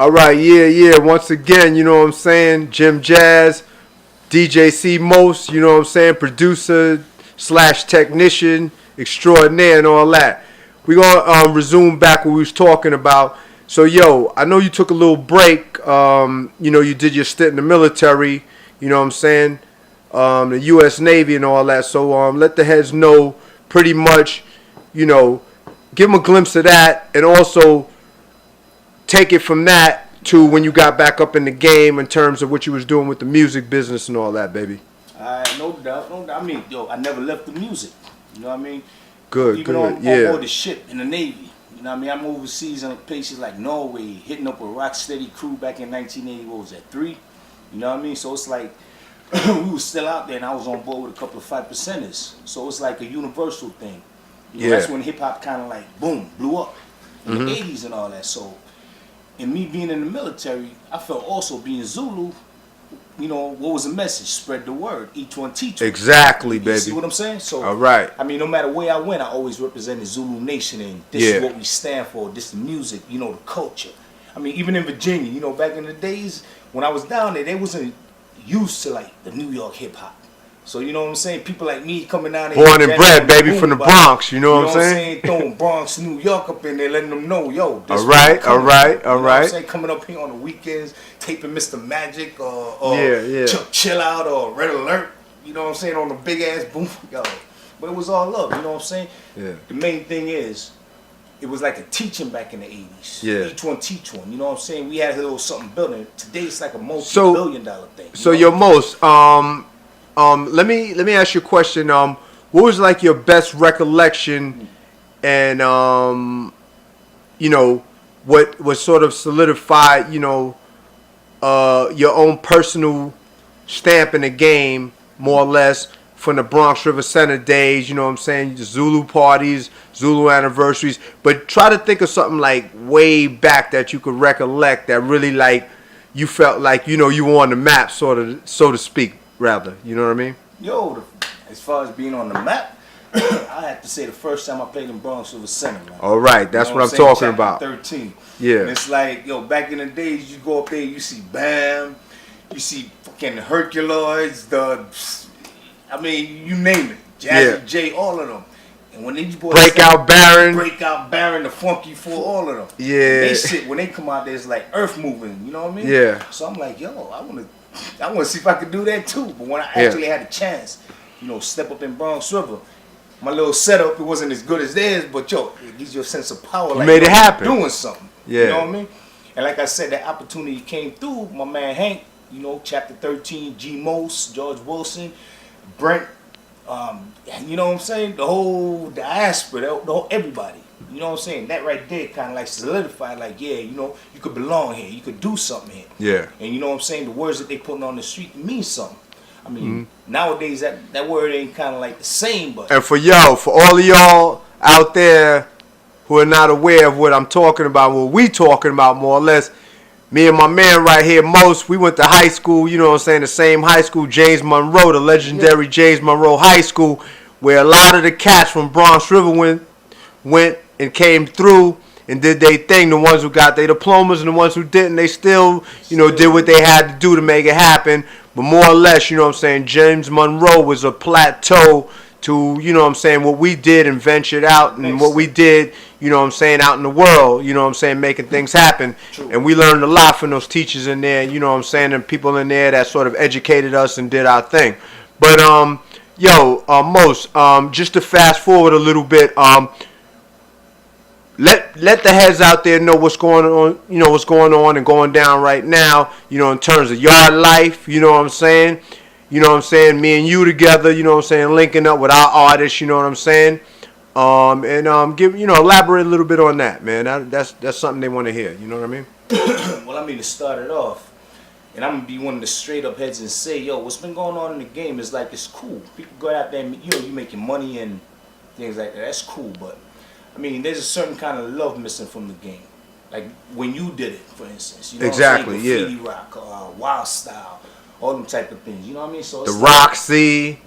All right, yeah. Once again, you know what I'm saying? Jim Jazz, DJ C Most, you know what I'm saying? Producer slash technician extraordinaire and all that. We're going to resume back what we was talking about. So, yo, I know you took a little break. You did your stint in the military, you know what I'm saying? The U.S. Navy and all that. So, let the heads know pretty much, give them a glimpse of that and also take it from that to when you got back up in the game in terms of what you was doing with the music business and all that, baby. No doubt. I mean, I never left the music. You know what I mean? Good. Even on board the ship in the Navy. You know what I mean? I'm overseas in places like Norway, hitting up a Rocksteady crew back in 1980. What was that, 3? You know what I mean? So it's like we were still out there, and I was on board with a couple of 5%ers. So it's like a universal thing. That's when hip hop kind of like boom blew up in the 80s and all that. So, and me being in the military, I felt also being Zulu. What was the message? Spread the word. Each one teach one. Exactly, baby. You see what I'm saying? So, all right. I mean, no matter where I went, I always represented Zulu Nation, and this is what we stand for. This is the music, the culture. I mean, even in Virginia, back in the days when I was down there, they wasn't used to like the New York hip hop. So you know what I'm saying? People like me coming down there, born and bred, baby, from the Bronx. You know what I'm saying? Throwing Bronx, New York up in there, letting them know, yo. This all right. You know what I'm saying? Coming up here on the weekends, taping Mr. Magic or Chill Out or Red Alert. You know what I'm saying? On the big ass boom, yo. But it was all love. You know what I'm saying? Yeah. The main thing is, it was like a teaching back in the 80s. Yeah. Each one teach one. You know what I'm saying? We had a little something building. Today it's like a multi-billion-dollar thing. So your most let me ask you a question. What was like your best recollection, and what was sort of solidified, your own personal stamp in the game, more or less, from the Bronx River Center days. You know what I'm saying? Zulu parties, Zulu anniversaries, but try to think of something like way back that you could recollect that really like you felt like you were on the map, sort of, so to speak. Rather, you know what I mean? Yo, as far as being on the map, I have to say the first time I played in Bronx River Center, man. All right, that's what I'm talking about. 13. Yeah. And it's like, back in the days, you go up there, you see Bam, you see fucking Herculoids, you name it, Jazzy J, all of them. And when these boys Breakout Baron, the Funky Four, all of them. Yeah. When they come out there, it's like earth moving, you know what I mean? Yeah. So I'm like, yo, I want to see if I could do that too. But when I actually had a chance, step up in Bronx River, my little setup, it wasn't as good as theirs, but it gives you a sense of power. You made it happen. Doing something. Yeah. You know what I mean? And like I said, that opportunity came through. My man Hank, Chapter 13, G Most, George Wilson, Brent, you know what I'm saying? The whole diaspora, everybody. You know what I'm saying? That right there kind of like solidified, like, you could belong here. You could do something here. Yeah. And you know what I'm saying? The words that they putting on the street mean something. I mean, nowadays that word ain't kind of like the same, but. And for all of y'all out there who are not aware of what I'm talking about, what we talking about more or less, me and my man right here, Most, we went to high school, you know what I'm saying, the same high school, James Monroe, the legendary James Monroe High School, where a lot of the cats from Bronx River went and came through and did their thing. The ones who got their diplomas and the ones who didn't, they still, did what they had to do to make it happen. But more or less, you know what I'm saying, James Monroe was a plateau to, what we did and ventured out and what we did, out in the world, making things happen. True. And we learned a lot from those teachers in there, and people in there that sort of educated us and did our thing. But, Most, just to fast forward a little bit, let the heads out there know what's going on, what's going on and going down right now, in terms of Yardlife, you know what I'm saying? Me and you together, linking up with our artists, you know what I'm saying? Give elaborate a little bit on that, man. That's something they want to hear, you know what I mean? Well, I mean, to start it off, and I'm gonna be one of the straight up heads and say, what's been going on in the game is like it's cool. People go out there and you making money and things like that. That's cool, but I mean, there's a certain kind of love missing from the game. Like when you did it, for instance. Exactly, Graffiti Rock, Wild Style, all them type of things. You know what I mean? So it's the Roxy,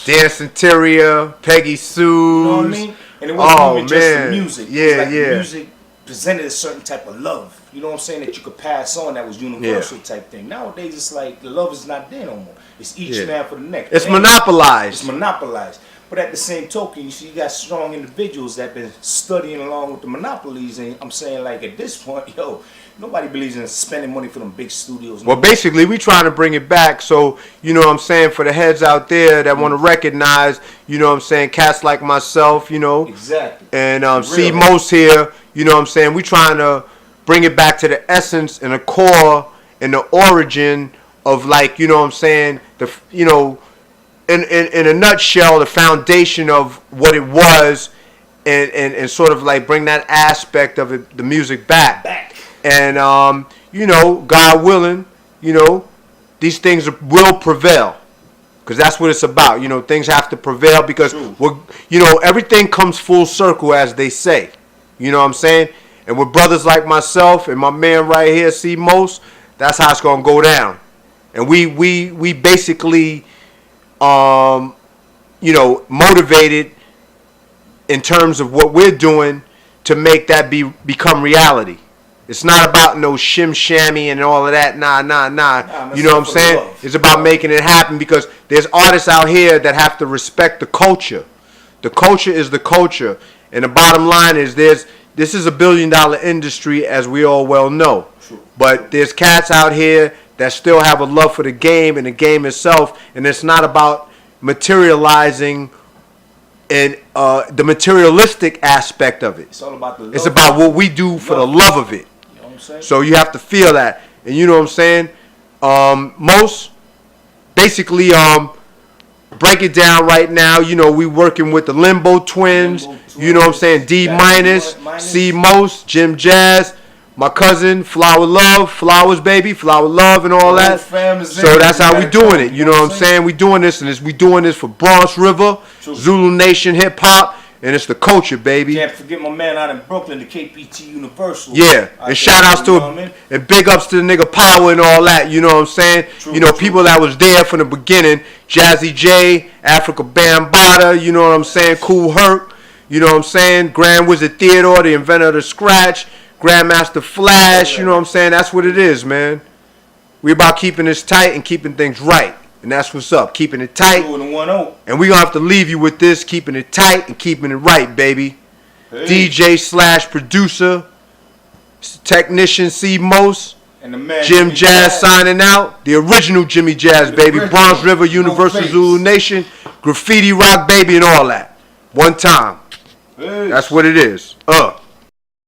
Dance Interior, Peggy Sue's. You know what I mean? And it wasn't even just the music. Yeah, it was like yeah. The music presented a certain type of love. You know what I'm saying? That you could pass on, that was universal type thing. Nowadays, it's like the love is not there no more. It's each man for the next. It's monopolized. It's monopolized. But at the same token, you see, you got strong individuals that been studying along with the monopolies, and I'm saying, like, at this point, yo, nobody believes in spending money for them big studios. Well, basically, we trying to bring it back. So, you know what I'm saying, for the heads out there that want to recognize, you know what I'm saying, cats like myself, you know. Exactly. And C. Most here, you know what I'm saying, we trying to bring it back to the essence and the core and the origin of, like, you know what I'm saying, the, you know, in a nutshell, the foundation of what it was, and sort of like bring that aspect of it, the music back. And, you know, God willing, you know, these things will prevail. Because that's what it's about. You know, things have to prevail because, you know, everything comes full circle, as they say. You know what I'm saying? And with brothers like myself and my man right here, C. Most, that's how it's going to go down. And we basically, you know, motivated in terms of what we're doing to make that become reality. It's not about no shim-shammy and all of that. Nah. You know what I'm saying? It's about making it happen because there's artists out here that have to respect the culture. The culture is the culture. And the bottom line is this is a billion-dollar industry, as we all well know. But there's cats out here that still have a love for the game and the game itself. And it's not about materializing and the materialistic aspect of it. It's all about the love. It's about what we do for the love of it. You know what I'm saying? So you have to feel that. And you know what I'm saying? Most basically break it down right now. You know, we working with the Limbo Twins. You know what I'm saying? D minus, C Most, Jim Jazz, my cousin, Flower Love, Flowers Baby, Flower Love and all that. So that's how we doing it. You know what I'm saying? We doing this, and we doing this for Bronx River, Zulu Nation hip hop, and it's the culture, baby. Can't forget my man out in Brooklyn, the KPT Universal. Yeah, and shout outs to and big ups to the nigga Power and all that. You know what I'm saying? You know, people that was there from the beginning. Jazzy J, Africa Bambaataa, you know what I'm saying? Cool Herc, you know what I'm saying? Grand Wizard Theodore, the inventor of the scratch. Grandmaster Flash, you know what I'm saying? That's what it is, man. We about keeping this tight and keeping things right. And that's what's up. Keeping it tight. And we're going to have to leave you with this. Keeping it tight and keeping it right, baby. Hey. DJ / producer, technician C. Most. And the man Jim Jazz signing out. The original Jimmie Jazz, baby. Bronx River, Universal Zulu Nation. Graffiti Rock, baby, and all that. One time. Hey. That's what it is.